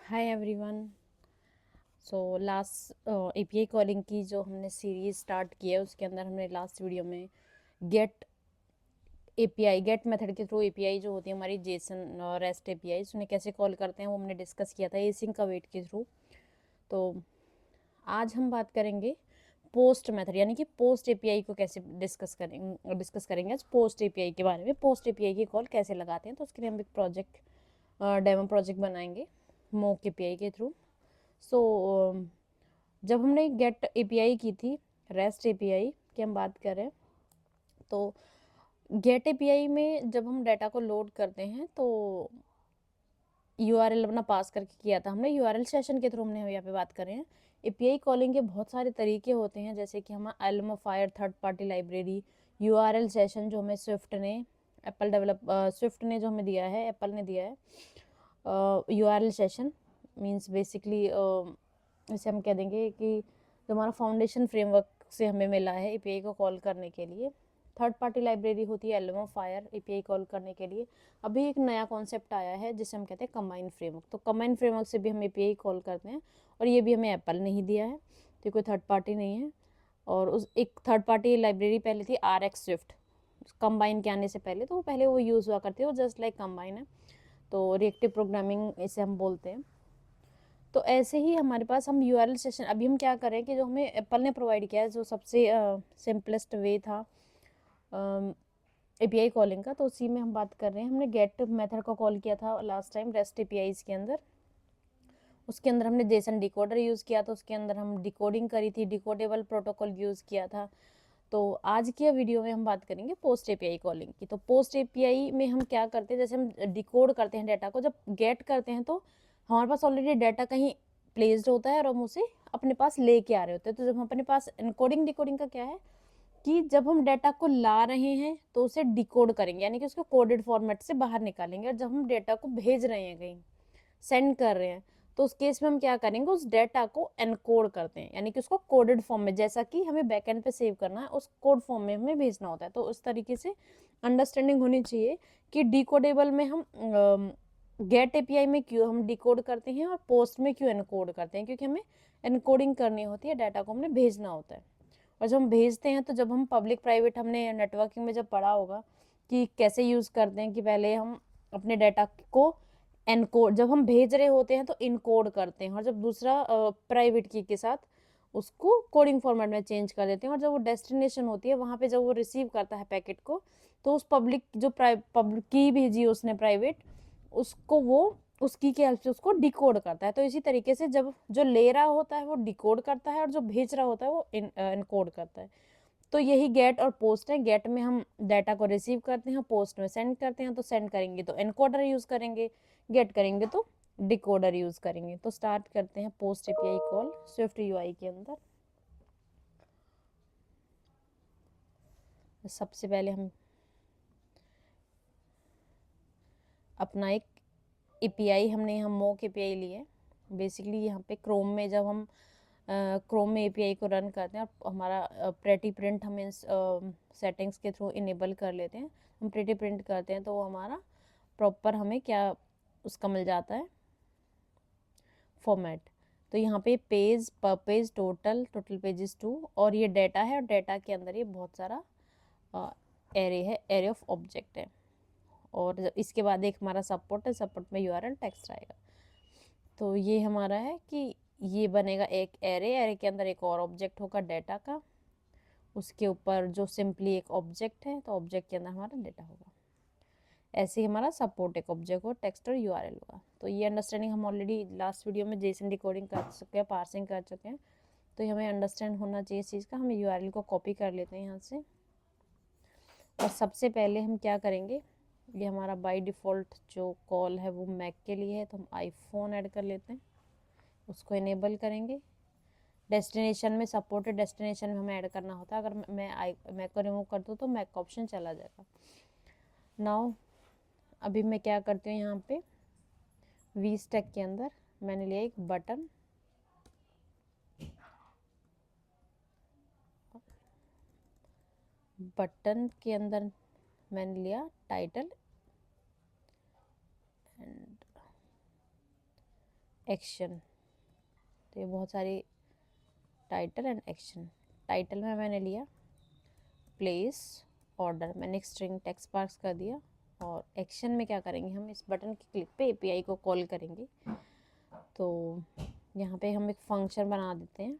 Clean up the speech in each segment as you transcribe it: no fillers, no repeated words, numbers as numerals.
Hi everyone. So last API calling की जो हमने सीरीज स्टार्ट की है उसके अंदर हमने लास्ट वीडियो में गेट एपीआई गेट मेथड के थ्रू एपीआई जो होती है हमारी जेसन और रेस्ट एपीआई उन्हें कैसे कॉल करते हैं वो हमने डिस्कस किया था एसिंग का वेट के थ्रू। तो आज हम बात करेंगे पोस्ट मेथड यानी कि पोस्ट एपीआई को कैसे डिस्कस करेंगे आज पोस्ट एपीआई के बारे में। पोस्ट एपीआई की कॉल कैसे लगाते हैं तो उसके लिए हम एक प्रोजेक्ट डेमो प्रोजेक्ट बनाएंगे मोक एपीआई के थ्रू। सो जब हमने गेट एपीआई की थी रेस्ट एपीआई की हम बात करें तो गेट एपीआई में जब हम डाटा को लोड करते हैं तो यूआरएल अपना पास करके किया था हमने यूआरएल सेशन के थ्रू हमने यहाँ पे बात कर रहे हैं। एपीआई कॉलिंग के बहुत सारे तरीके होते हैं जैसे कि हम Alamofire third party library URL session जो हमें स्विफ्ट ने स्विफ्ट ने जो हमें दिया है एप्पल ने दिया है। यूआरएल सेशन मींस बेसिकली इसे हम कह देंगे कि जो हमारा फाउंडेशन फ्रेमवर्क से हमें मिला है एपीआई को कॉल करने के लिए। थर्ड पार्टी लाइब्रेरी होती है एल्मोफायर एपीआई कॉल करने के लिए। अभी एक नया कॉन्सेप्ट आया है जिसे हम कहते हैं कंबाइन फ्रेमवर्क। तो कंबाइन फ्रेमवर्क से भी हम एपीआई कॉल करते हैं और ये भी हमें एप्पल ने ही दिया है तो कोई थर्ड पार्टी नहीं है। और उस एक थर्ड पार्टी लाइब्रेरी पहले थी RX स्विफ्ट कंबाइन के आने से पहले, तो वो पहले वो यूज़ हुआ करती है, वो जस्ट लाइक कंबाइन है। तो रिएक्टिव प्रोग्रामिंग इसे हम बोलते हैं। तो ऐसे ही हमारे पास हम यूआरएल सेशन अभी हम क्या करें कि जो हमें एप्पल ने प्रोवाइड किया है जो सबसे सिंपलेस्ट वे था एपीआई कॉलिंग का, तो उसी में हम बात कर रहे हैं। हमने गेट मेथड को कॉल किया था लास्ट टाइम रेस्ट एपीआईज के अंदर। उसके अंदर हमने जेसन डिकोडर यूज़ किया था, उसके अंदर हम डिकोडिंग करी थी, डिकोडेबल प्रोटोकॉल यूज़ किया था। तो आज की वीडियो में हम बात करेंगे पोस्ट एपीआई कॉलिंग की। तो पोस्ट एपीआई में हम क्या करते हैं, जैसे हम डिकोड करते हैं डाटा को, जब गेट करते हैं तो हमारे पास ऑलरेडी डाटा कहीं प्लेस्ड होता है और हम उसे अपने पास लेके आ रहे होते हैं। तो जब अपने पास इनकोडिंग डिकोडिंग का क्या है कि जब हम डाटा को ला रहे हैं तो उसे डिकोड करेंगे यानी कि उसको कोडेड फॉर्मेट से बाहर निकालेंगे। और जब हम डाटा को भेज रहे हैं कहीं सेंड कर रहे हैं तो उस केस में हम क्या करेंगे, उस डाटा को एनकोड करते हैं यानी कि उसको कोडेड फॉर्म में, जैसा कि हमें बैकएंड पे सेव करना है उस कोड फॉर्म में हमें भेजना होता है। तो उस तरीके से अंडरस्टैंडिंग होनी चाहिए कि डिकोडेबल में हम गेट एपीआई में क्यों हम डिकोड करते हैं और पोस्ट में क्यों एनकोड करते हैं, क्योंकि हमें एनकोडिंग करनी होती है, डाटा को हमने भेजना होता है। और जब हम भेजते हैं तो जब हम पब्लिक प्राइवेट हमने नेटवर्किंग में जब पढ़ा होगा कि कैसे यूज़ करते हैं कि पहले हम अपने डाटा को एनकोड, जब हम भेज रहे होते हैं तो इनकोड करते हैं और जब दूसरा प्राइवेट की के साथ उसको कोडिंग फॉर्मेट में चेंज कर देते हैं। और जब वो डेस्टिनेशन होती है वहाँ पे जब वो रिसीव करता है पैकेट को तो उस पब्लिक जो पब्लिक की भेजी है उसने प्राइवेट, उसको वो उसकी के हेल्प से उसको डिकोड करता है। तो इसी तरीके से जब जो ले रहा होता है वो डिकोड करता है और जो भेज रहा होता है वो इनकोड करता है। तो यही गेट और पोस्ट है। गेट में हम डाटा को रिसीव करते हैं, पोस्ट में सेंड करते हैं। तो सेंड करेंगे तो एनकोडर यूज़ करेंगे, गेट करेंगे तो डिकोडर यूज़ करेंगे। तो स्टार्ट करते हैं post API call Swift UI के अंदर। सबसे पहले हम अपना एक एपीआई हमने यहाँ मोक एपीआई लिए। बेसिकली यहाँ पे क्रोम में जब हम क्रोम में एपीआई को रन करते हैं और हमारा प्रेटी प्रिंट हम इन सेटिंग्स के थ्रू इनेबल कर लेते हैं, हम प्रेटी प्रिंट करते हैं तो वो हमारा प्रॉपर हमें क्या उसका मिल जाता है फॉर्मेट। तो यहाँ पे पेज पर पेज टोटल पेजेस 2 और ये डाटा है और डाटा के अंदर ये बहुत सारा एरे है, एरे ऑफ ऑब्जेक्ट है। और इसके बाद एक हमारा सपोर्ट है, सपोर्ट में यूआरएल टेक्स्ट आएगा। तो ये हमारा है कि ये बनेगा एक एरे, एरे के अंदर एक और ऑब्जेक्ट होगा डाटा का, उसके ऊपर जो सिंपली एक ऑब्जेक्ट है तो ऑब्जेक्ट के अंदर हमारा डाटा होगा। ऐसे ही हमारा सपोर्ट एक ऑब्जेक्ट हो, टेक्स्ट और यूआरएल होगा। तो ये अंडरस्टैंडिंग हम ऑलरेडी लास्ट वीडियो में जेसन डिकोडिंग कर चुके हैं, पार्सिंग कर चुके हैं। तो ये हमें अंडरस्टैंड होना चाहिए इस चीज़ का। हम यूआरएल को कॉपी कर लेते हैं यहाँ से और सबसे पहले हम क्या करेंगे, ये हमारा बाय डिफ़ॉल्ट जो कॉल है वो मैक के लिए है तो हम आईफोन ऐड कर लेते हैं, उसको इनेबल करेंगे। डेस्टिनेशन में सपोर्टेड डेस्टिनेशन में हमें ऐड करना होता है। अगर मैं मैक को रिमूव कर दूँ तो मैक का ऑप्शन चला जाएगा। नाउ अभी मैं क्या करती हूँ, यहाँ पे वी स्टैक के अंदर मैंने लिया एक बटन, बटन के अंदर मैंने लिया टाइटल एंड एक्शन, तो ये बहुत सारी टाइटल एंड एक्शन। टाइटल में मैंने लिया प्लेस ऑर्डर, मैंने एक स्ट्रिंग टेक्स्ट पास कर दिया, और एक्शन में क्या करेंगे, हम इस बटन की क्लिक पे एपीआई को कॉल करेंगे। तो यहाँ पे हम एक फंक्शन बना देते हैं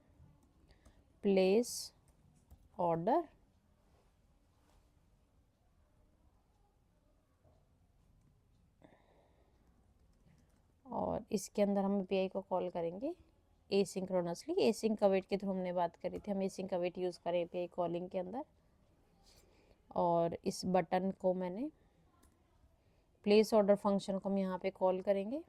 प्लेस ऑर्डर, और इसके अंदर हम एपीआई को कॉल करेंगे एसिंक्रोनसली। एसिंक अवेट के थ्रू हमने बात करी थी, हम एसिंक अवेट यूज़ करें एपीआई कॉलिंग के अंदर। और इस बटन को मैंने प्लेस ऑर्डर फंक्शन को हम यहाँ पे कॉल करेंगे।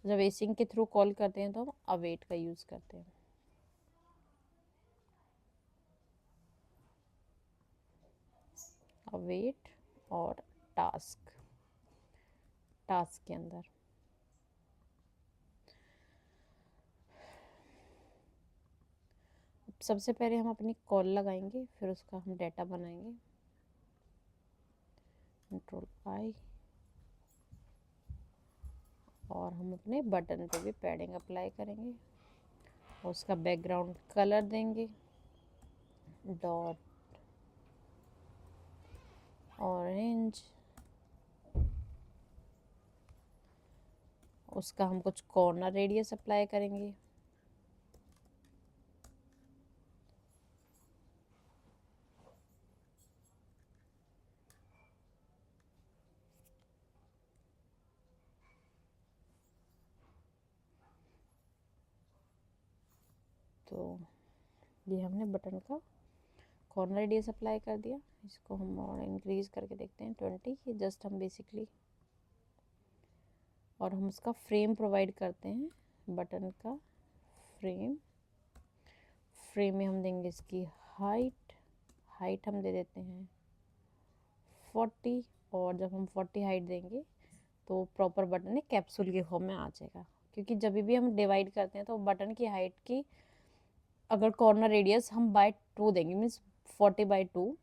जब एसिंक के थ्रू कॉल करते हैं तो हम अवेट का यूज़ करते हैं। अवेट और टास्क, टास्क के अंदर सबसे पहले हम अपनी कॉल लगाएंगे, फिर उसका हम डाटा बनाएंगे। Ctrl+I, और हम अपने बटन पे भी पैडिंग अप्लाई करेंगे, और उसका बैकग्राउंड कलर देंगे डॉट ऑरेंज। उसका हम कुछ कॉर्नर रेडियस अप्लाई करेंगे, तो ये हमने बटन का कॉर्नर रेडियस अप्लाई कर दिया। इसको हम और इंक्रीज करके देखते हैं 20, ये जस्ट हम बेसिकली, और हम उसका फ्रेम प्रोवाइड करते हैं बटन का फ्रेम। फ्रेम में हम देंगे इसकी हाइट, हाइट हम दे देते हैं 40, और जब हम 40 हाइट देंगे तो प्रॉपर बटन एक कैप्सूल के फॉर्म में आ जाएगा। क्योंकि जब भी हम डिवाइड करते हैं तो बटन की हाइट की अगर कॉर्नर रेडियस हम बाय 2 देंगे, मीन्स 40/2,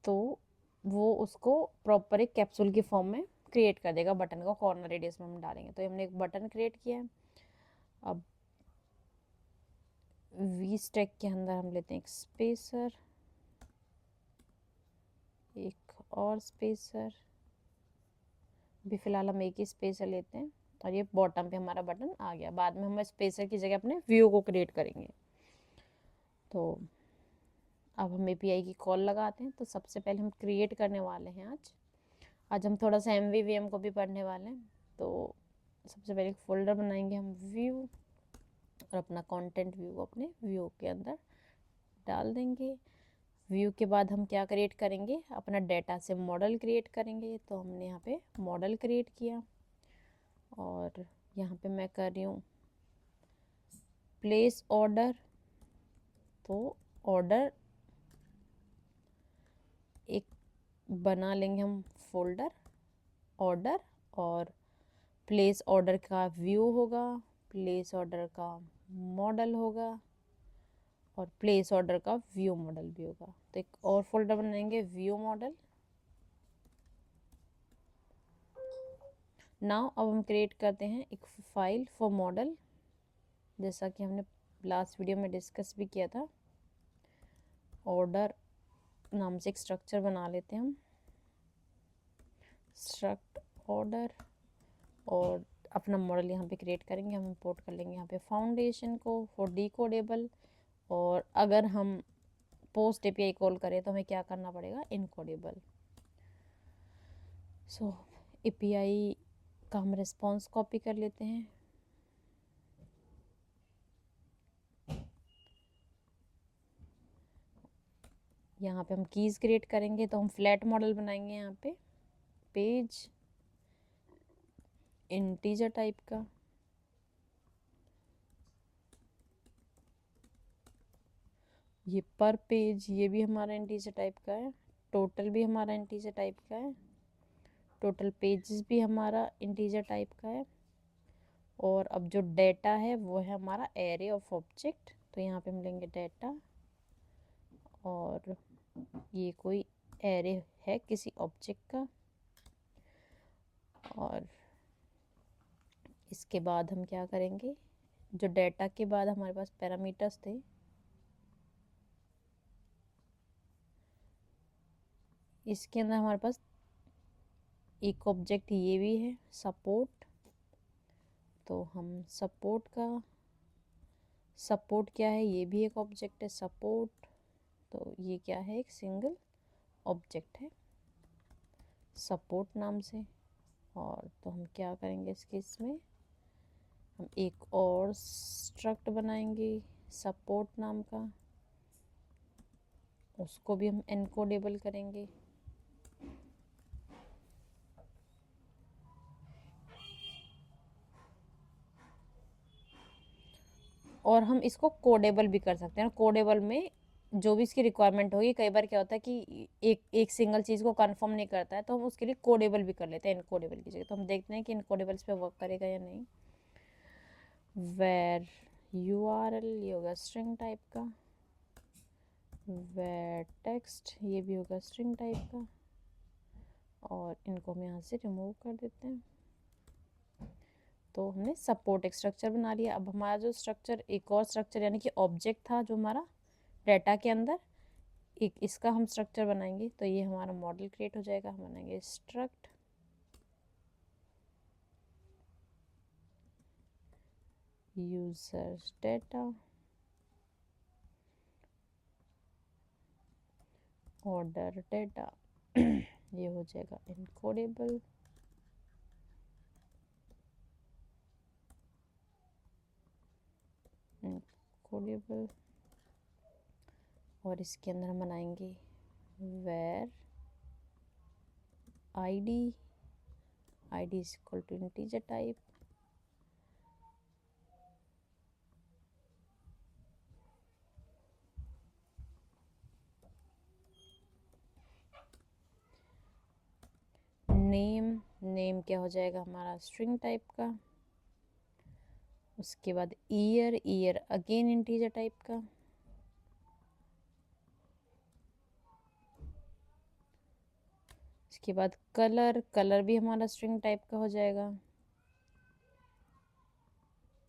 तो वो उसको प्रॉपर एक कैप्सूल की फॉर्म में क्रिएट कर देगा बटन का कॉर्नर रेडियस में हम डालेंगे। तो हमने एक बटन क्रिएट किया है। अब वी स्टैक के अंदर हम लेते हैं एक स्पेसर, एक और स्पेसर, भी फिलहाल हम एक ही स्पेसर लेते हैं, और ये बॉटम पे हमारा बटन आ गया। बाद में हम स्पेसर की जगह अपने व्यू को क्रिएट करेंगे। तो अब हम एपीआई की कॉल लगाते हैं। तो सबसे पहले हम क्रिएट करने वाले हैं आज हम थोड़ा सा MVVM को भी पढ़ने वाले हैं। तो सबसे पहले एक फोल्डर बनाएंगे हम व्यू, और अपना कंटेंट व्यू को अपने व्यू के अंदर डाल देंगे। व्यू के बाद हम क्या क्रिएट करेंगे, अपना डेटा से मॉडल क्रिएट करेंगे। तो हमने यहाँ पे मॉडल क्रिएट किया, और यहाँ पे मैं कर रही हूँ प्लेस ऑर्डर। तो ऑर्डर एक बना लेंगे हम फोल्डर ऑर्डर, और प्लेस ऑर्डर का व्यू होगा, प्लेस ऑर्डर का मॉडल होगा, और प्लेस ऑर्डर का व्यू मॉडल भी होगा। तो एक और फोल्डर बनाएंगे व्यू मॉडल। नाउ अब हम क्रिएट करते हैं एक फाइल फॉर मॉडल, जैसा कि हमने लास्ट वीडियो में डिस्कस भी किया था। ऑर्डर नाम से एक स्ट्रक्चर बना लेते हैं हम, स्ट्रक्ट ऑर्डर, और अपना मॉडल यहाँ पे क्रिएट करेंगे। हम इंपोर्ट कर लेंगे यहाँ पे फाउंडेशन को फॉर डिकोडेबल, और अगर हम पोस्ट एपीआई कॉल करें तो हमें क्या करना पड़ेगा, इनकोडेबल। सो एपीआई का हम रिस्पॉन्स कॉपी कर लेते हैं। यहाँ पे हम कीज क्रिएट करेंगे, तो हम फ्लैट मॉडल बनाएंगे यहाँ पे पेज इंटीजर टाइप का, ये पर पेज ये भी हमारा इंटीजर टाइप का है, टोटल भी हमारा इंटीजर टाइप का है, टोटल पेजेस भी हमारा इंटीजर टाइप का है, और अब जो डेटा है वो है हमारा एरे ऑफ ऑब्जेक्ट तो यहाँ पे हम लेंगे डाटा और ये कोई एरे है किसी ऑब्जेक्ट का, और इसके बाद हम क्या करेंगे, जो डाटा के बाद हमारे पास पैरामीटर्स थे, इसके अंदर हमारे पास एक ऑब्जेक्ट ये भी है सपोर्ट। तो हम सपोर्ट क्या है, ये भी एक ऑब्जेक्ट है सपोर्ट। तो ये क्या है, एक सिंगल ऑब्जेक्ट है सपोर्ट नाम से। और तो हम क्या करेंगे इस केस में, हम एक और स्ट्रक्ट बनाएंगे सपोर्ट नाम का, उसको भी हम एनकोडेबल करेंगे। और हम इसको कोडेबल भी कर सकते हैं। कोडेबल में जो भी इसकी रिक्वायरमेंट होगी, कई बार क्या होता है कि एक सिंगल चीज़ को कंफर्म नहीं करता है, तो हम उसके लिए कोडेबल भी कर लेते हैं इनकोडेबल की जगह। तो हम देखते हैं कि इनकोडेबल्स पे वर्क करेगा या नहीं। वेर URL ये होगा स्ट्रिंग टाइप का, वेर टेक्स्ट ये भी होगा स्ट्रिंग टाइप का, और इनको हम यहाँ से रिमूव कर देते हैं। तो हमने सपोर्ट एक स्ट्रक्चर बना लिया। अब हमारा जो स्ट्रक्चर, एक और स्ट्रक्चर यानी कि ऑब्जेक्ट था जो हमारा डाटा के अंदर, एक इसका हम स्ट्रक्चर बनाएंगे। तो ये हमारा मॉडल क्रिएट हो जाएगा। हम बनाएंगे struct user data order data ये हो जाएगा इनकोडेबल। और इसके अंदर हम बनाएंगे var id is equal to integer type, name क्या हो जाएगा हमारा स्ट्रिंग टाइप का। उसके बाद ईयर अगेन इंटीजर टाइप का। इसके बाद कलर भी हमारा स्ट्रिंग टाइप का हो जाएगा।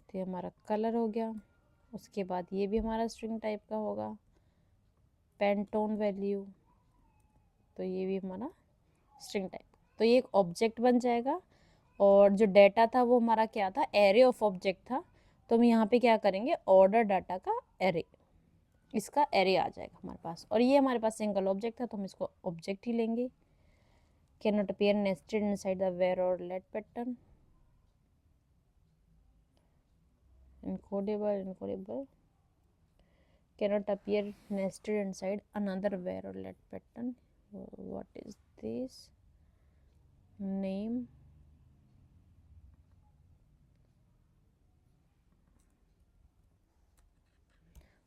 तो ये हमारा कलर हो गया। उसके बाद ये भी हमारा स्ट्रिंग टाइप का होगा। पेंटोन वैल्यू, तो ये भी हमारा स्ट्रिंग टाइप। तो ये एक ऑब्जेक्ट बन जाएगा। और जो डाटा था वो हमारा क्या था, एरे ऑफ ऑब्जेक्ट था। तो हम यहाँ पे क्या करेंगे, ऑर्डर डाटा का एरे, इसका एरे आ जाएगा हमारे पास। और ये हमारे पास सिंगल ऑब्जेक्ट था, तो हम इसको ऑब्जेक्ट ही लेंगे। Can not appear nested inside the where or let pattern, encodable cannot appear nested inside another where or let pattern. What is this, name,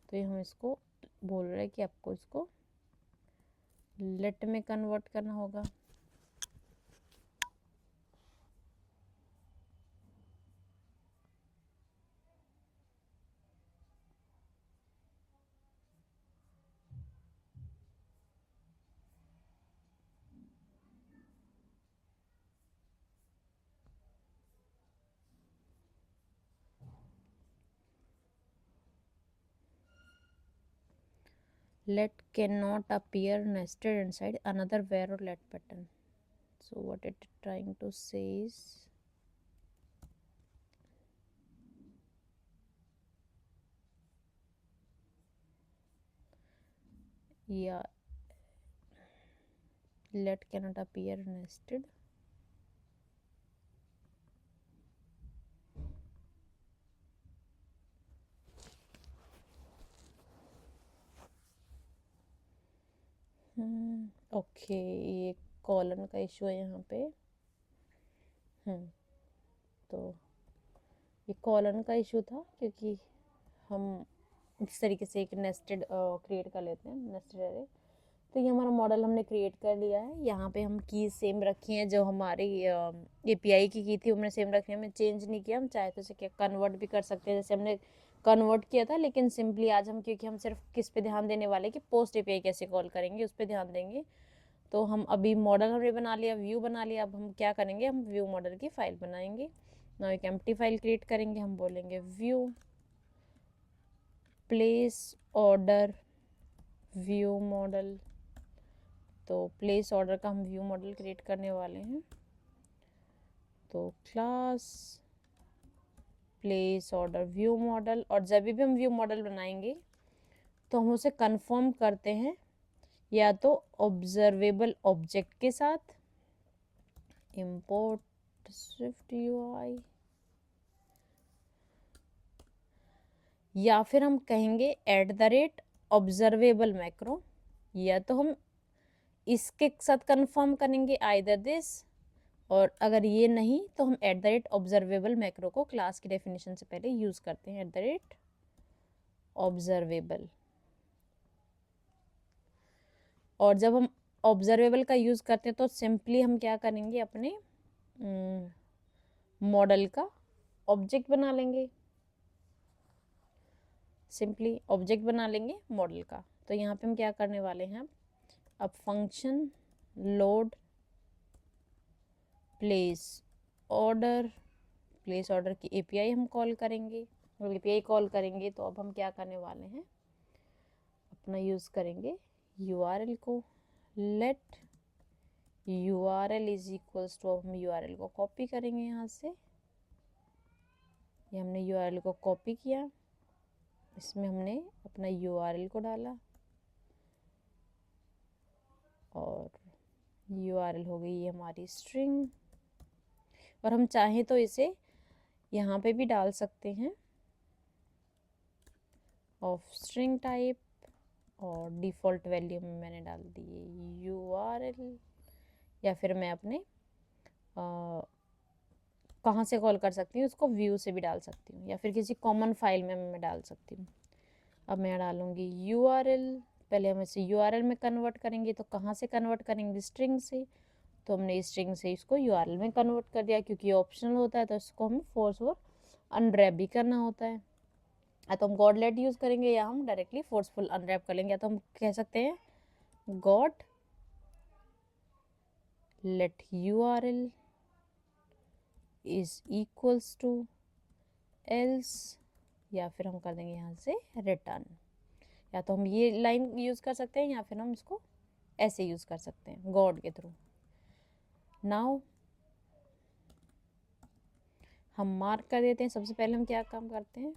तो ये हम इसको बोल रहे हैं कि आपको इसको लेट में कन्वर्ट करना होगा। Let cannot appear nested inside another where or let pattern. So what it trying to say is, yeah, let cannot appear nested okay ये कॉलन का इशू है यहाँ पे। तो ये कॉलन का इशू था क्योंकि हम इस तरीके से एक नेस्टेड क्रिएट कर लेते हैं, नेस्टेड एरे। तो ये हमारा मॉडल हमने क्रिएट कर लिया है। यहाँ पे हम की सेम रखी हैं, जो हमारी API की थी हमने सेम रखी है, हमने चेंज नहीं किया। हम चाहे तो इसे क्या कन्वर्ट भी कर सकते हैं, जैसे हमने कन्वर्ट किया था, लेकिन सिंपली आज हम, क्योंकि हम सिर्फ किस पे ध्यान देने वाले कि पोस्ट एपीआई कैसे कॉल करेंगे उस पर ध्यान देंगे। तो हम अभी मॉडल हमने बना लिया, व्यू बना लिया, अब हम क्या करेंगे, हम व्यू मॉडल की फाइल बनाएंगे। ना एक एम्प्टी फाइल क्रिएट करेंगे, हम बोलेंगे view place order view model. तो प्लेस ऑर्डर का हम व्यू मॉडल क्रिएट करने वाले हैं। तो class place order view model, और जब भी हम व्यू मॉडल बनाएंगे तो हम उसे कंफर्म करते हैं या तो ऑब्जर्वेबल ऑब्जेक्ट के साथ, इंपोर्ट स्विफ्ट यूआई, या फिर हम कहेंगे @ऑब्जर्वेबल मैक्रो, या तो हम इसके साथ कंफर्म करेंगे आइदर दिस, और अगर ये नहीं तो हम @ऑब्जर्वेबल मैक्रो को क्लास की डेफिनेशन से पहले यूज करते हैं, @ऑब्जर्वेबल। और जब हम ऑब्जर्वेबल का यूज करते हैं तो सिंपली हम क्या करेंगे, अपने मॉडल का ऑब्जेक्ट बना लेंगे, सिंपली ऑब्जेक्ट बना लेंगे मॉडल का। तो यहाँ पे हम क्या करने वाले हैं, अब function load place order, place order की एपीआई हम कॉल करेंगे। और एपीआई कॉल करेंगे तो अब हम क्या करने वाले हैं, अपना यूज़ करेंगे यूआरएल को। Let URL is equals to, अब हम यूआरएल को कॉपी करेंगे यहाँ से, ये हमने यूआरएल को कॉपी किया, इसमें हमने अपना यूआरएल को डाला, और यूआरएल हो गई ये हमारी स्ट्रिंग। और हम चाहें तो इसे यहाँ पे भी डाल सकते हैं ऑफ स्ट्रिंग टाइप, और डिफ़ॉल्ट वैल्यू में मैंने डाल दी है यूआरएल, या फिर मैं अपने कहाँ से कॉल कर सकती हूँ, उसको व्यू से भी डाल सकती हूँ, या फिर किसी कॉमन फाइल में मैं डाल सकती हूँ। अब मैं डालूँगी यूआरएल, पहले हम इसे यूआरएल में कन्वर्ट करेंगे, तो कहाँ से कन्वर्ट करेंगे, स्ट्रिंग से। तो हमने स्ट्रिंग से इसको यूआरएल में कन्वर्ट कर दिया, क्योंकि ऑप्शनल होता है तो इसको हमें फोर्स और अनरैप भी करना होता है। या तो हम गॉड लेट यूज़ करेंगे, या हम डायरेक्टली फोर्सफुल अनरैप कर लेंगे, या तो हम कह सकते हैं guard let URL is equals to else, या फिर हम कर देंगे यहाँ से रिटर्न। या तो हम ये लाइन यूज़ कर सकते हैं, या फिर हम इसको ऐसे यूज़ कर सकते हैं गॉड के थ्रू। नाउ हम मार्क कर देते हैं, सबसे पहले हम क्या काम करते हैं,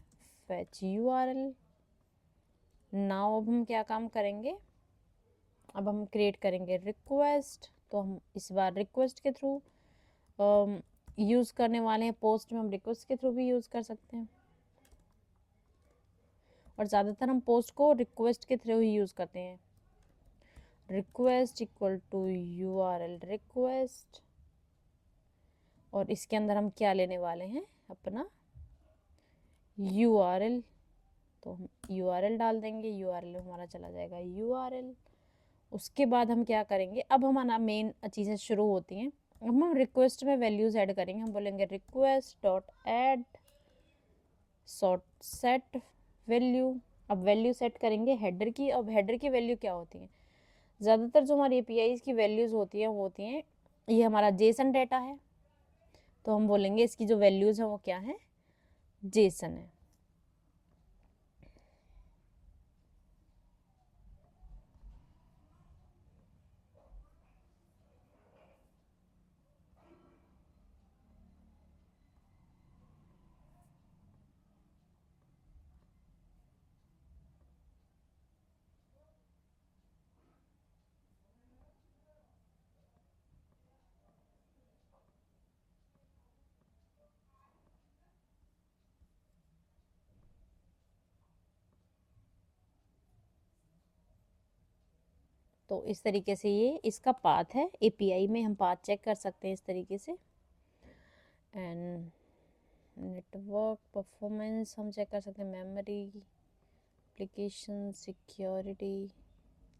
फेच यूआरएल। नाउ अब हम क्या काम करेंगे, अब हम क्रिएट करेंगे रिक्वेस्ट। तो हम इस बार रिक्वेस्ट के थ्रू यूज़ करने वाले हैं, पोस्ट में हम रिक्वेस्ट के थ्रू भी यूज़ कर सकते हैं, और ज़्यादातर हम पोस्ट को रिक्वेस्ट के थ्रू ही यूज़ करते हैं। Request equal to URL request, और इसके अंदर हम क्या लेने वाले हैं, अपना यूआरएल। तो हम यूआरएल डाल देंगे, यूआरएल हमारा चला जाएगा यूआरएल। उसके बाद हम क्या करेंगे, अब हमारा मेन चीज़ें शुरू होती हैं। हम रिक्वेस्ट में वैल्यूज़ ऐड करेंगे, हम बोलेंगे request dot add sort set value. अब वैल्यू सेट करेंगे हेडर की। अब हेडर की वैल्यू क्या होती है, ज़्यादातर जो हमारी एपीआईज़ की वैल्यूज़ होती हैं वो होती हैं, ये हमारा जेसन डेटा है, तो हम बोलेंगे इसकी जो वैल्यूज़ हैं वो क्या है, जेसन है। तो इस तरीके से ये इसका पाथ है, एपीआई में हम पाथ चेक कर सकते हैं इस तरीके से। एंड नेटवर्क परफॉर्मेंस हम चेक कर सकते हैं, memory, application, security,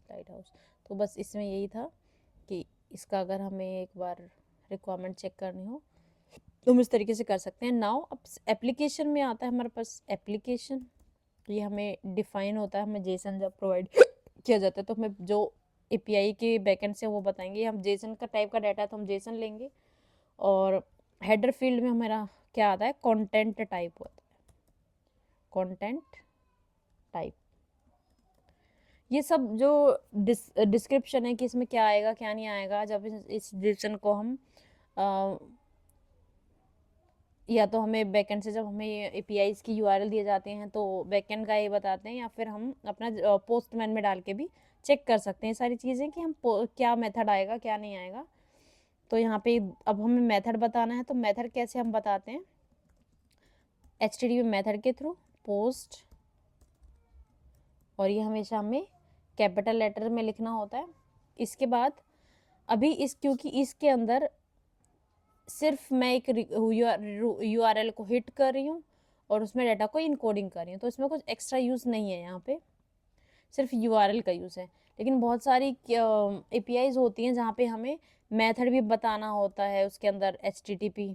light house. तो बस इसमें यही था कि इसका अगर हमें एक बार रिक्वायरमेंट चेक करनी हो तो हम इस तरीके से कर सकते हैं। नाउ अब एप्लीकेशन में आता है हमारे पास एप्लीकेशन। ये हमें डिफाइन होता है, हमें जेसन जब प्रोवाइड किया जाता है तो हमें जो एपीआई के बैकएंड से वो बताएंगे। हम जेसन का टाइप का डाटा है तो हम जेसन लेंगे, और हेडर फील्ड में हमारा क्या आता है, कंटेंट टाइप होता है, कंटेंट टाइप। ये सब जो डिस्क्रिप्शन है कि इसमें क्या आएगा क्या नहीं आएगा, जब इस डिस्क्रिप्शन को हम या तो हमें बैकएंड से जब हमें एपीआईज की यूआरएल दिए जाते हैं तो बैकएंड का ये बताते हैं, या फिर हम अपना पोस्टमैन में डाल के भी चेक कर सकते हैं सारी चीज़ें कि हम क्या मेथड आएगा क्या नहीं आएगा। तो यहाँ पे अब हमें मेथड बताना है, तो मेथड कैसे हम बताते हैं, HTTP मेथड के थ्रू पोस्ट, और ये हमेशा हमें कैपिटल लेटर में लिखना होता है। इसके बाद अभी क्योंकि इसके अंदर सिर्फ मैं एक यूआरएल को हिट कर रही हूँ और उसमें डाटा को इनकोडिंग कर रही हूँ, तो इसमें कुछ एक्स्ट्रा यूज़ नहीं है, यहाँ पे सिर्फ यूआरएल का यूज़ है। लेकिन बहुत सारी एपीआईज होती हैं जहाँ पे हमें मेथड भी बताना होता है, उसके अंदर HTTP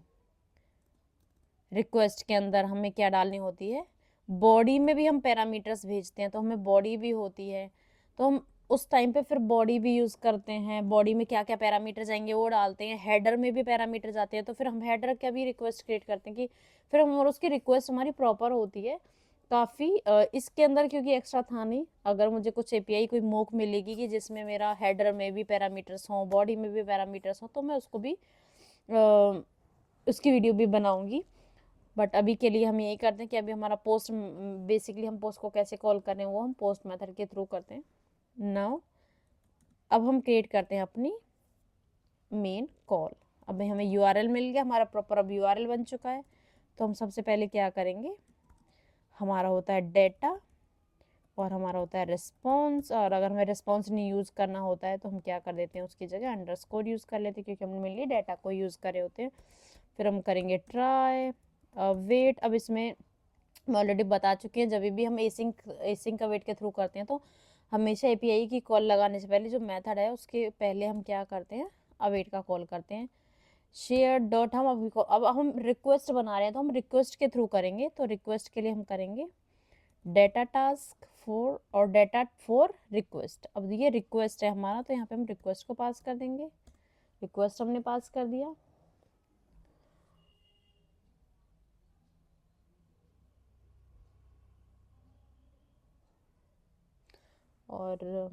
रिक्वेस्ट के अंदर हमें क्या डालनी होती है, बॉडी में भी हम पैरामीटर्स भेजते हैं तो हमें बॉडी भी होती है, तो हम उस टाइम पे फिर बॉडी भी यूज़ करते हैं, बॉडी में क्या क्या पैरामीटर जाएंगे वो डालते हैं, हेडर में भी पैरामीटर जाते हैं, तो फिर हम हेडर का भी रिक्वेस्ट क्रिएट करते हैं कि फिर हम, और उसकी रिक्वेस्ट हमारी प्रॉपर होती है काफ़ी। इसके अंदर क्योंकि एक्स्ट्रा था नहीं, अगर मुझे कुछ एपीआई कोई मॉक मिलेगी कि जिसमें मेरा हेडर में भी पैरामीटर्स हों, बॉडी में भी पैरामीटर्स हों, तो मैं उसको भी उसकी वीडियो भी बनाऊँगी। बट अभी के लिए हम यही करते हैं कि अभी हमारा पोस्ट, बेसिकली हम पोस्ट को कैसे कॉल कर रहे हैं वो हम पोस्ट मेथड के थ्रू करते हैं। नाउ अब हम क्रिएट करते हैं अपनी मेन कॉल। अब हमें यूआरएल मिल गया, हमारा प्रॉपर अब यूआरएल बन चुका है। तो हम सबसे पहले क्या करेंगे, हमारा होता है डेटा और हमारा होता है रिस्पॉन्स, और अगर हमें रिस्पॉन्स नहीं यूज़ करना होता है तो हम क्या कर देते हैं, उसकी जगह अंडरस्कोर यूज़ कर लेते हैं, क्योंकि हमने मेनली डेटा को यूज़ करे होते हैं। फिर हम करेंगे ट्राई वेट। अब इसमें मैं ऑलरेडी बता चुकी हैं, जब भी हम एसिंक का वेट के थ्रू करते हैं तो हमेशा एपीआई की कॉल लगाने से पहले जो मेथड है उसके पहले हम क्या करते हैं, अवेट का कॉल करते हैं। शेयर डॉट, हम अब हम रिक्वेस्ट बना रहे हैं तो हम रिक्वेस्ट के थ्रू करेंगे, तो रिक्वेस्ट के लिए हम करेंगे डेटा टास्क फॉर और डेटा फॉर रिक्वेस्ट। अब ये रिक्वेस्ट है हमारा, तो यहाँ पे हम रिक्वेस्ट को पास कर देंगे, रिक्वेस्ट हमने पास कर दिया। और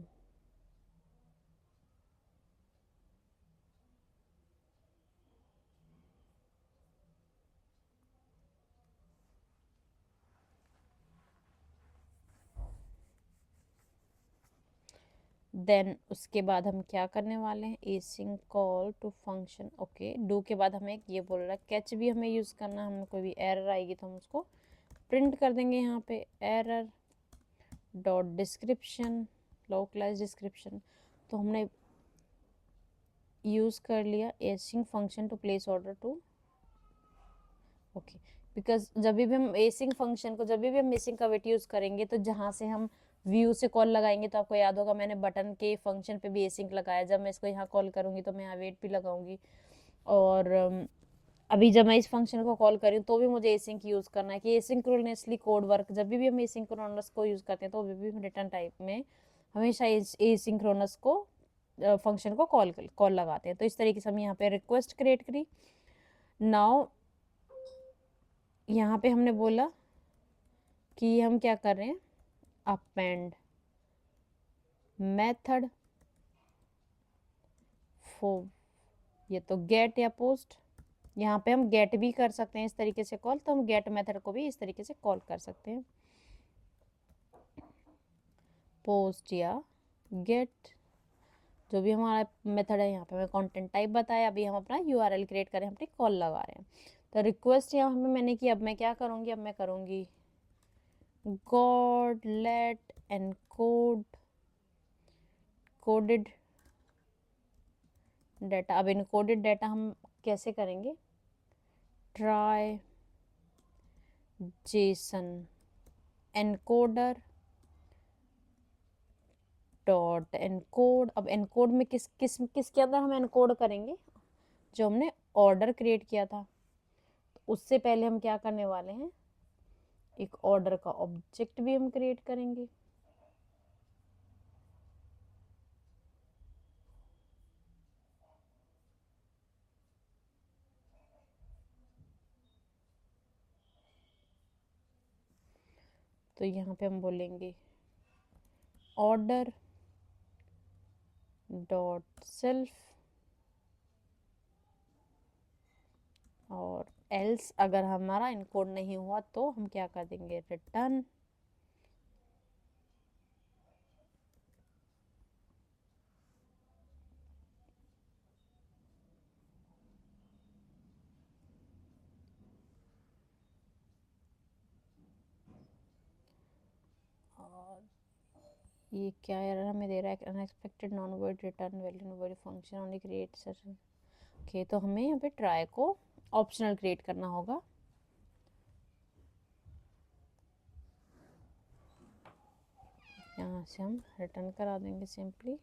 देन उसके बाद हम क्या करने वाले हैं, async call to function. Okay, do के बाद हमें ये बोल रहा है कैच भी हमें यूज़ करना है, हमें कोई भी एरर आएगी तो हम उसको प्रिंट कर देंगे यहाँ पे, error dot description, localize description. तो हमने यूज़ कर लिया async function to place order to. Okay, because जब भी हम एसिंक फंक्शन को, जब भी हम एसिंक का वेट यूज़ करेंगे तो जहाँ से हम व्यू से कॉल लगाएंगे, तो आपको याद होगा मैंने बटन के फंक्शन पे भी एसिंक लगाया, जब मैं इसको यहाँ कॉल करूँगी तो मैं यहाँ वेट भी लगाऊंगी, और अभी जब मैं इस फंक्शन को कॉल करी तो भी मुझे एसिंक यूज़ करना है कि एसिंक्रोनसली कोड वर्क, जब भी हम एसिंक्रोनस को यूज़ करते हैं तो भी हम रिटर्न टाइप में हमेशा एसिंक्रोनस को फंक्शन को कॉल लगाते हैं। तो इस तरीके से हम यहाँ पे रिक्वेस्ट क्रिएट करी। नाउ यहाँ पे हमने बोला कि हम क्या कर रहे हैं, अपेंड मेथड फॉर, ये तो गेट या पोस्ट, यहाँ पे हम गेट भी कर सकते हैं इस तरीके से कॉल, तो हम गेट मेथड को भी इस तरीके से कॉल कर सकते हैं, पोस्ट या गेट, जो भी हमारा मेथड है। यहाँ पे हमें कंटेंट टाइप बताया, अभी हम अपना यूआरएल क्रिएट करें, हम कॉल लगा रहे हैं। तो रिक्वेस्ट यहाँ पे मैंने की, अब मैं क्या करूँगी, अब मैं करूँगी guard let encode coded data. अब इनकोडेड डाटा हम कैसे करेंगे, try JSON encoder dot encode. अब एनकोड में किसके अंदर हम एनकोड करेंगे, जो हमने ऑर्डर क्रिएट किया था। तो उससे पहले हम क्या करने वाले हैं, एक ऑर्डर का ऑब्जेक्ट भी हम क्रिएट करेंगे। तो यहाँ पे हम बोलेंगे ऑर्डर डॉट सेल्फ, और एल्स अगर हमारा इनकोड नहीं हुआ तो हम क्या कर देंगे, रिटर्न ये क्या एरर हमें दे रहा है, unexpected non void return value void function only create session. Okay, तो हमें यहाँ पे ट्राई को ऑप्शनल क्रिएट करना होगा। यहाँ से हम रिटर्न करा देंगे simply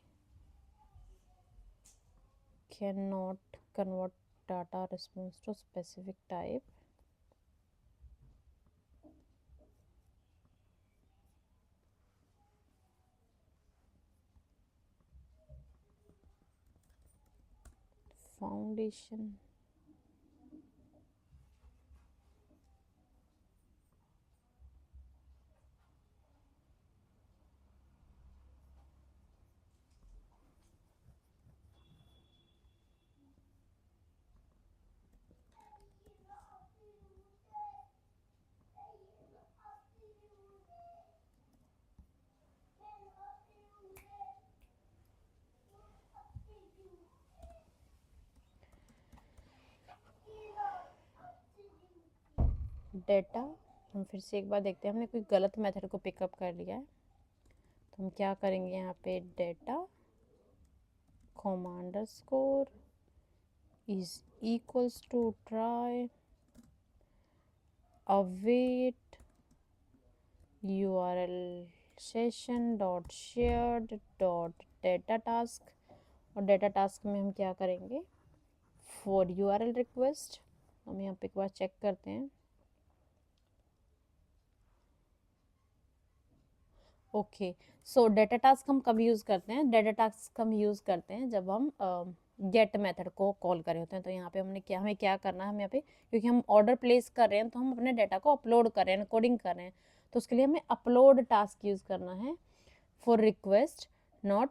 can not convert data response to specific type. Foundation data, हम फिर से एक बार देखते हैं, हमने कोई गलत मेथड को पिकअप कर लिया है। तो हम क्या करेंगे, यहाँ पे data underscore is equals to try await url session dot shared dot data task, और डेटा टास्क में हम क्या करेंगे, फॉर यूआरएल रिक्वेस्ट। हम यहाँ पे एक बार चेक करते हैं। ओके, सो डेटा टास्क हम कब यूज़ करते हैं, डेटा टास्क हम यूज़ करते हैं जब हम गेट मेथड को कॉल करे होते हैं। तो यहाँ पे हमें क्या करना है, हम यहाँ पे क्योंकि हम ऑर्डर प्लेस कर रहे हैं तो हम अपने डेटा को अपलोड कर रहे हैं, कोडिंग कर रहे हैं, तो उसके लिए हमें अपलोड टास्क यूज़ करना है for request not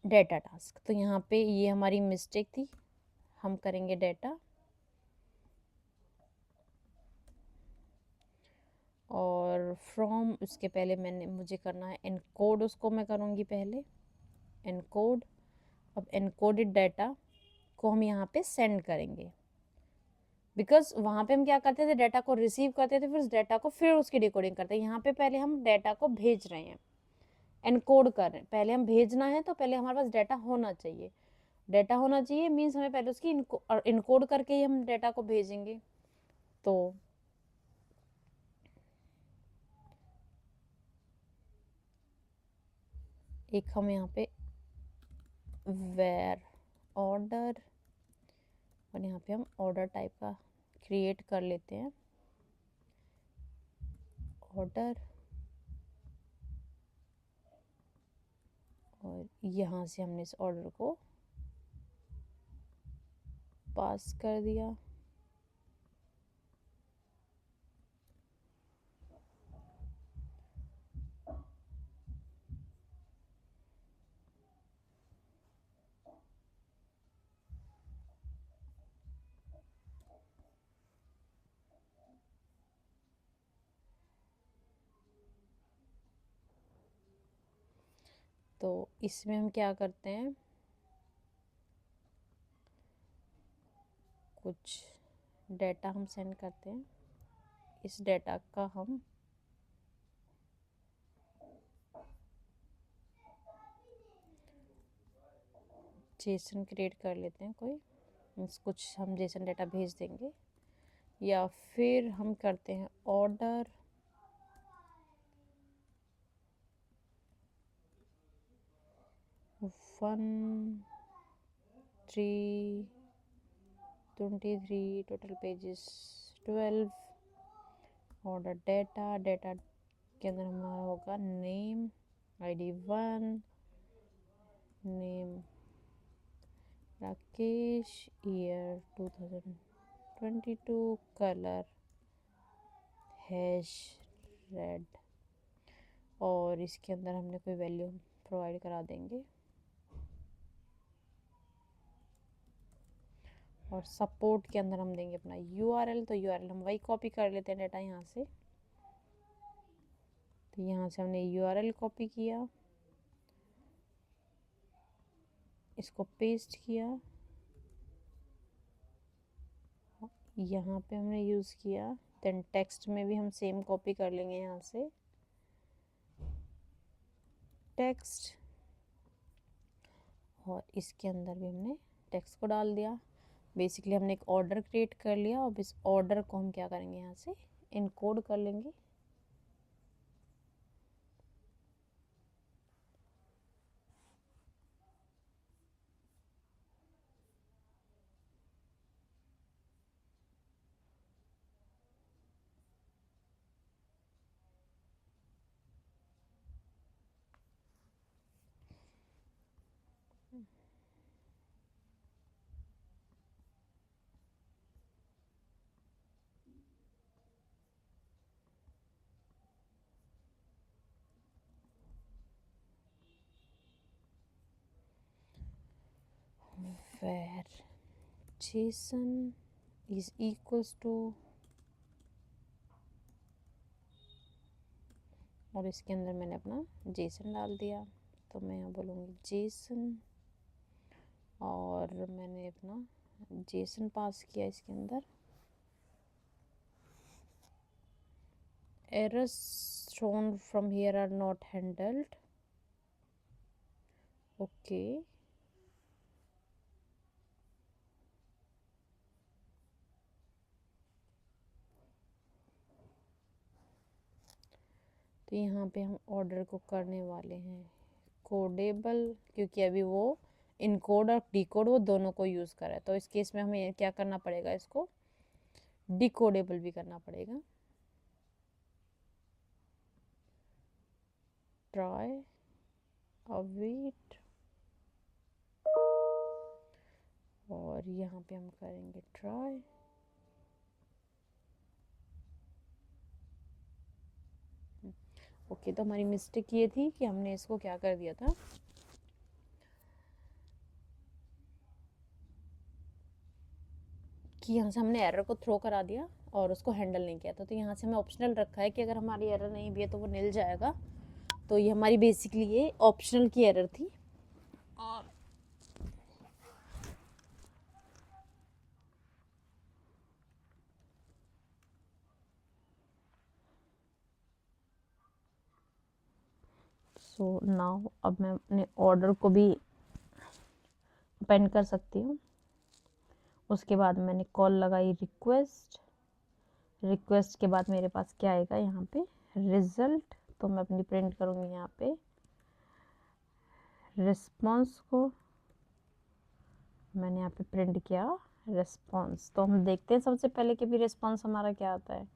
data task. तो यहाँ पे ये हमारी मिस्टेक थी, हम करेंगे डेटा और फ्रॉम, उसके पहले मुझे करना है एनकोड, उसको मैं करूँगी पहले एनकोड। अब एनकोडेड डाटा को हम यहाँ पे सेंड करेंगे, बिकॉज वहाँ पे हम क्या करते थे, डाटा को रिसीव करते थे, फिर उस डाटा को फिर उसकी डिकोडिंग करते हैं। यहाँ पे पहले हम डाटा को भेज रहे हैं, एनकोड कर रहे हैं, पहले हम भेजना है तो पहले हमारे पास डाटा होना चाहिए। डाटा होना चाहिए मीन्स हमें पहले उसकी इनकोड करके ही हम डाटा को भेजेंगे। तो एक हम यहाँ पे वेर ऑर्डर, और यहाँ पे हम ऑर्डर टाइप का क्रिएट कर लेते हैं, ऑर्डर, और यहाँ से हमने इस ऑर्डर को पास कर दिया। तो इसमें हम क्या करते हैं, कुछ डेटा हम सेंड करते हैं, इस डेटा का हम जेसन क्रिएट कर लेते हैं, कोई कुछ हम जेसन डेटा भेज देंगे, या फिर हम करते हैं order one 3 23 total pages 12 order data, data के अंदर हमारा होगा name, ID1, name Rakesh, year 2022, colour hash red, और इसके अंदर हमने कोई वैल्यू प्रोवाइड करा देंगे। और सपोर्ट के अंदर हम देंगे अपना URL, तो URL हम वही कॉपी कर लेते हैं डेटा यहाँ से। तो यहाँ से हमने URL कॉपी किया, इसको पेस्ट किया, यहाँ पे हमने यूज़ किया। देन टेक्स्ट में भी हम सेम कॉपी कर लेंगे यहाँ से टेक्स्ट, और इसके अंदर भी हमने टेक्स्ट को डाल दिया। बेसिकली हमने एक ऑर्डर क्रिएट कर लिया। अब इस ऑर्डर को हम क्या करेंगे, यहाँ से इनकोड कर लेंगे। where JSON is equals to, और इसके अंदर मैंने अपना JSON डाल दिया। तो मैं यहाँ बोलूँगी JSON, और मैंने अपना JSON पास किया इसके अंदर। errors shown from here are not handled, okay। तो यहाँ पे हम ऑर्डर को करने वाले हैं कोडेबल, क्योंकि अभी वो इनकोड और डिकोड वो दोनों को यूज़ कर रहा है। तो इस केस में हमें क्या करना पड़ेगा, इसको डिकोडेबल भी करना पड़ेगा। ट्राई अवेट, और यहाँ पे हम करेंगे ट्राई। ओके, तो हमारी मिस्टेक ये थी कि हमने इसको क्या कर दिया था, कि यहाँ से हमने एरर को थ्रो करा दिया और उसको हैंडल नहीं किया था। तो यहाँ से हमें ऑप्शनल रखा है कि अगर हमारी एरर नहीं भी है तो वो निल जाएगा। तो ये हमारी बेसिकली ये ऑप्शनल की एरर थी। और सो नाउ अब मैं अपने ऑर्डर को भी अपेंड कर सकती हूँ। उसके बाद मैंने कॉल लगाई रिक्वेस्ट, रिक्वेस्ट के बाद मेरे पास क्या आएगा यहाँ पे रिजल्ट। तो मैं अपनी प्रिंट करूँगी यहाँ पे रिस्पॉन्स को, मैंने यहाँ पे प्रिंट किया रिस्पॉन्स। तो हम देखते हैं सबसे पहले कि भी रिस्पॉन्स हमारा क्या आता है।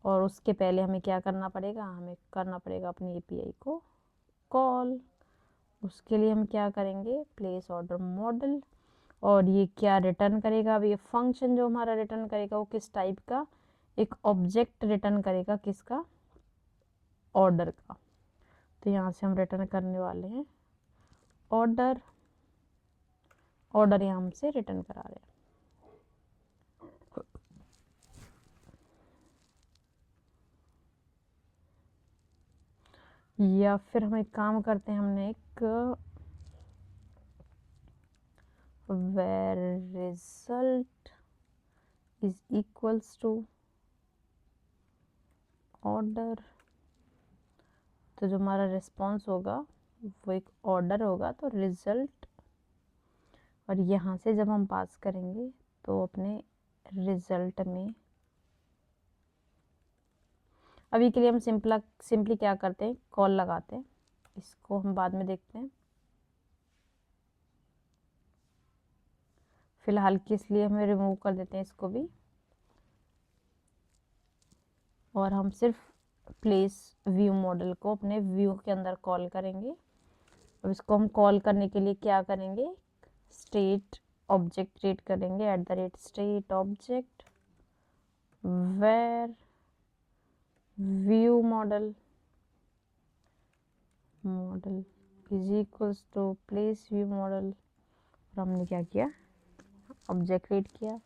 और उसके पहले हमें क्या करना पड़ेगा, हमें करना पड़ेगा अपनी API को कॉल। उसके लिए हम क्या करेंगे, प्लेस ऑर्डर मॉडल, और ये क्या रिटर्न करेगा। अब ये फंक्शन जो हमारा रिटर्न करेगा वो किस टाइप का, एक ऑब्जेक्ट रिटर्न करेगा, किसका, ऑर्डर का। तो यहाँ से हम रिटर्न करने वाले हैं ऑर्डर, ऑर्डर यहाँ हमसे रिटर्न करा रहे हैं। या फिर हम एक काम करते हैं, हमने एक where result is equals to order, तो जो हमारा रिस्पॉन्स होगा वो एक ऑर्डर होगा। तो रिजल्ट, और यहाँ से जब हम पास करेंगे तो अपने रिजल्ट में, अभी के लिए हम सिंपली क्या करते हैं, कॉल लगाते हैं। इसको हम बाद में देखते हैं, फिलहाल के इसलिए हमें रिमूव कर देते हैं इसको भी। और हम सिर्फ प्लेस व्यू मॉडल को अपने व्यू के अंदर कॉल करेंगे। अब इसको हम कॉल करने के लिए क्या करेंगे, स्टेट ऑब्जेक्ट क्रिएट करेंगे @state object where view model is equals to place view model. और हमने क्या किया, ऑब्जेक्ट क्रिएट किया,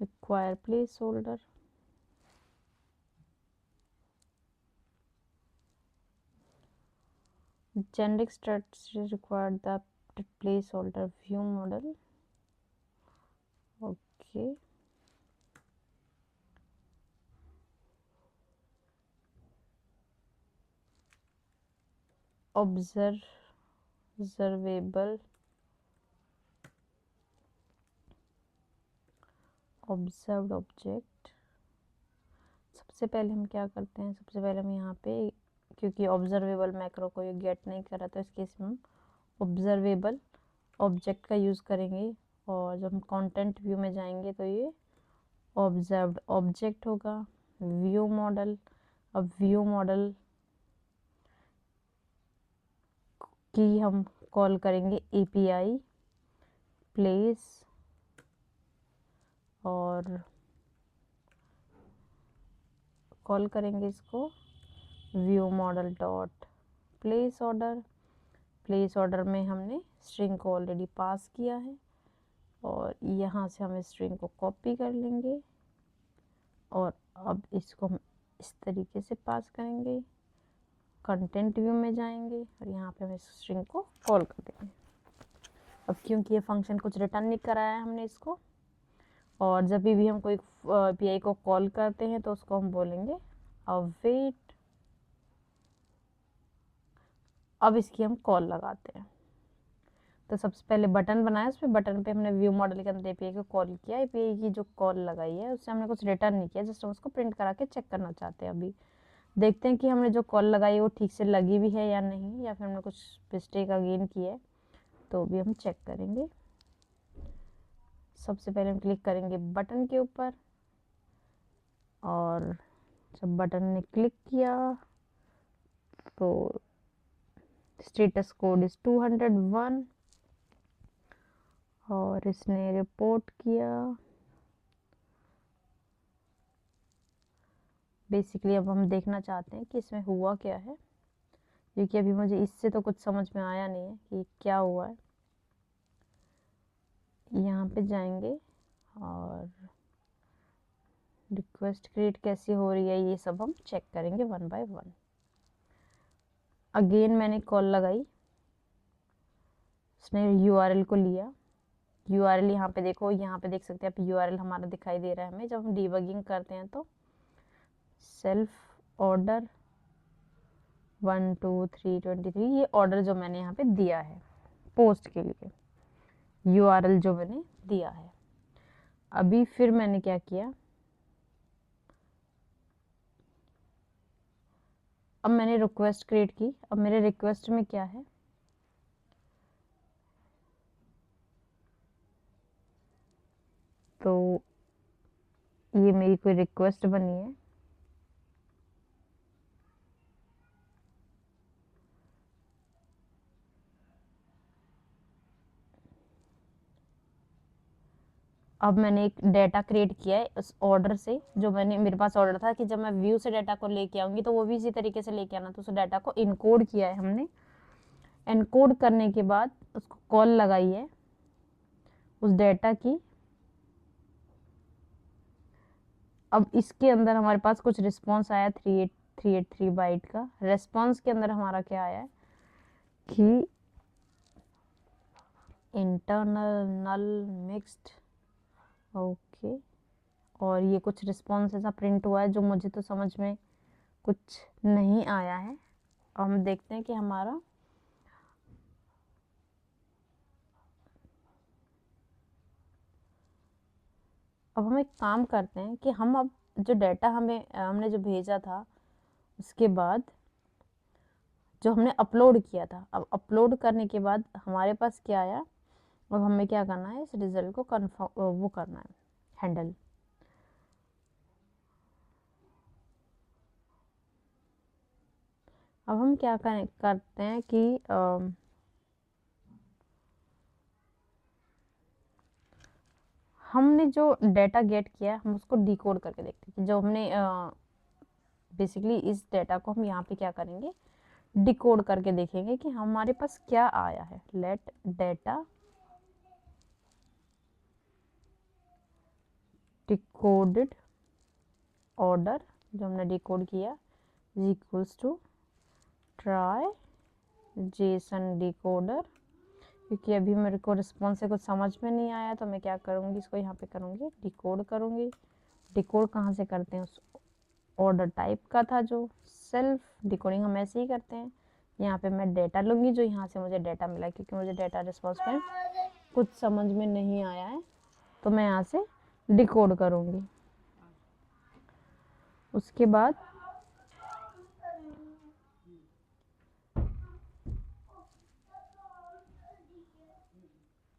require place holder, generic strategy required the placeholder view model. Okay, observable observed object। सबसे पहले हम क्या करते हैं, सबसे पहले हम यहाँ पे, क्योंकि ऑब्जर्वेबल मैक्रो को ये गेट नहीं करा तो इस केस में हम ऑब्जर्वेबल ऑब्जेक्ट का यूज़ करेंगे। और जब हम कंटेंट व्यू में जाएंगे तो ये ऑब्जर्व्ड ऑब्जेक्ट होगा, व्यू मॉडल। अब व्यू मॉडल की हम कॉल करेंगे API प्लेस और कॉल करेंगे इसको view model dot place order. Place order में हमने स्ट्रिंग को ऑलरेडी पास किया है और यहाँ से हम स्ट्रिंग को कॉपी कर लेंगे और अब इसको हम इस तरीके से पास करेंगे, कंटेंट व्यू में जाएंगे और यहाँ पे हम इस स्ट्रिंग को कॉल कर देंगे। अब क्योंकि ये फंक्शन कुछ रिटर्न नहीं कराया है हमने इसको, और जब भी हम कोई API को कॉल करते हैं तो उसको हम बोलेंगे अवेट। अब इसकी हम कॉल लगाते हैं। तो सबसे पहले बटन बनाया, उसमें बटन पे हमने व्यू मॉडल के अंदर API को कॉल किया। API की जो कॉल लगाई है उससे हमने कुछ रिटर्न नहीं किया, जस्ट हम उसको प्रिंट करा के चेक करना चाहते हैं। अभी देखते हैं कि हमने जो कॉल लगाई है वो ठीक से लगी भी है या नहीं, या फिर हमने कुछ मिस्टेक अगेन की है, तो भी हम चेक करेंगे। सबसे पहले हम क्लिक करेंगे बटन के ऊपर और जब बटन ने क्लिक किया तो स्टेटस कोड इज 201 और इसने रिपोर्ट किया। बेसिकली अब हम देखना चाहते हैं कि इसमें हुआ क्या है, क्योंकि अभी मुझे इससे तो कुछ समझ में आया नहीं है कि क्या हुआ है। यहाँ पे जाएंगे और रिक्वेस्ट क्रिएट कैसे हो रही है ये सब हम चेक करेंगे 1 by 1। अगेन मैंने कॉल लगाई, उसने URL को लिया। URL यहाँ पे देखो, यहाँ पे देख सकते हैं आप URL हमारा दिखाई दे रहा है हमें। जब हम डिबगिंग करते हैं तो सेल्फ ऑर्डर 1 2 3 23 ये ऑर्डर जो मैंने यहाँ पे दिया है पोस्ट के लिए, URL जो मैंने दिया है। अभी फिर मैंने क्या किया, अब मैंने रिक्वेस्ट क्रिएट की। अब मेरे रिक्वेस्ट में क्या है, तो ये मेरी कोई रिक्वेस्ट बनी है। अब मैंने एक डाटा क्रिएट किया है उस ऑर्डर से, जो मैंने, मेरे पास ऑर्डर था कि जब मैं व्यू से डाटा को लेके आऊंगी तो वो भी इसी तरीके से लेके आना, तो उस डाटा को इनकोड किया है हमने। एनकोड करने के बाद उसको कॉल लगाई है उस डाटा की। अब इसके अंदर हमारे पास कुछ रिस्पॉन्स आया 3883 बाइट का। रेस्पॉन्स के अंदर हमारा क्या आया कि इंटरनल नल मिक्स्ड, ओके। और ये कुछ रिस्पॉन्स ऐसा प्रिंट हुआ है जो मुझे तो समझ में कुछ नहीं आया है। अब हम देखते हैं कि हमारा अब हम एक काम करते हैं कि हम अब जो डाटा हमने जो भेजा था उसके बाद जो हमने अपलोड किया था, अब अपलोड करने के बाद हमारे पास क्या आया, अब हमें क्या करना है, इस रिजल्ट को कन्फर्म वो करना है, हैंडल। अब हम क्या करते हैं कि हमने जो डेटा गेट किया हम उसको डिकोड करके देखते हैं कि जो हमने बेसिकली इस डेटा को हम यहाँ पे क्या करेंगे, डिकोड करके देखेंगे कि हमारे पास क्या आया है। लेट डेटा डिकोडेड ऑर्डर, जो हमने डिकोड किया, is equals to try JSON decoder. क्योंकि अभी मेरे को रिस्पॉन्स से कुछ समझ में नहीं आया तो मैं क्या करूँगी, इसको यहाँ पे करूँगी डिकोड करूँगी। डिकोड कहाँ से करते हैं, उस ऑर्डर टाइप का था जो सेल्फ डिकोडिंग हम ऐसे ही करते हैं। यहाँ पे मैं डेटा लूँगी जो यहाँ से मुझे डेटा मिला, क्योंकि मुझे डेटा रिस्पॉन्स में कुछ समझ में नहीं आया है तो मैं यहाँ से डिकोड करूँगी। उसके बाद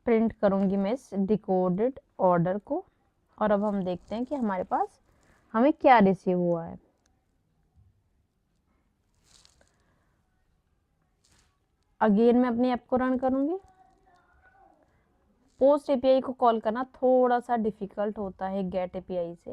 प्रिंट करूँगी मैं इस डिकोडेड ऑर्डर को। और अब हम देखते हैं कि हमारे पास हमें क्या रिसीव हुआ है। अगेन मैं अपनी ऐप को रन करूँगी। पोस्ट एपीआई को कॉल करना थोड़ा सा डिफ़िकल्ट होता है गेट एपीआई से,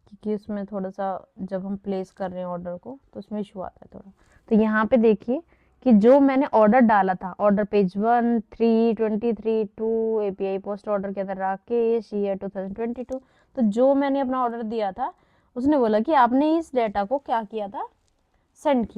क्योंकि उसमें थोड़ा सा जब हम प्लेस कर रहे हैं ऑर्डर को तो उसमें इशू आता है थोड़ा। तो यहाँ पे देखिए कि जो मैंने ऑर्डर डाला था, order page 1 323 2 API post order के अंदर राकेश ईयर 2022, तो जो मैंने अपना ऑर्डर दिया था उसने बोला कि आपने इस डेटा को क्या किया था, सेंड किया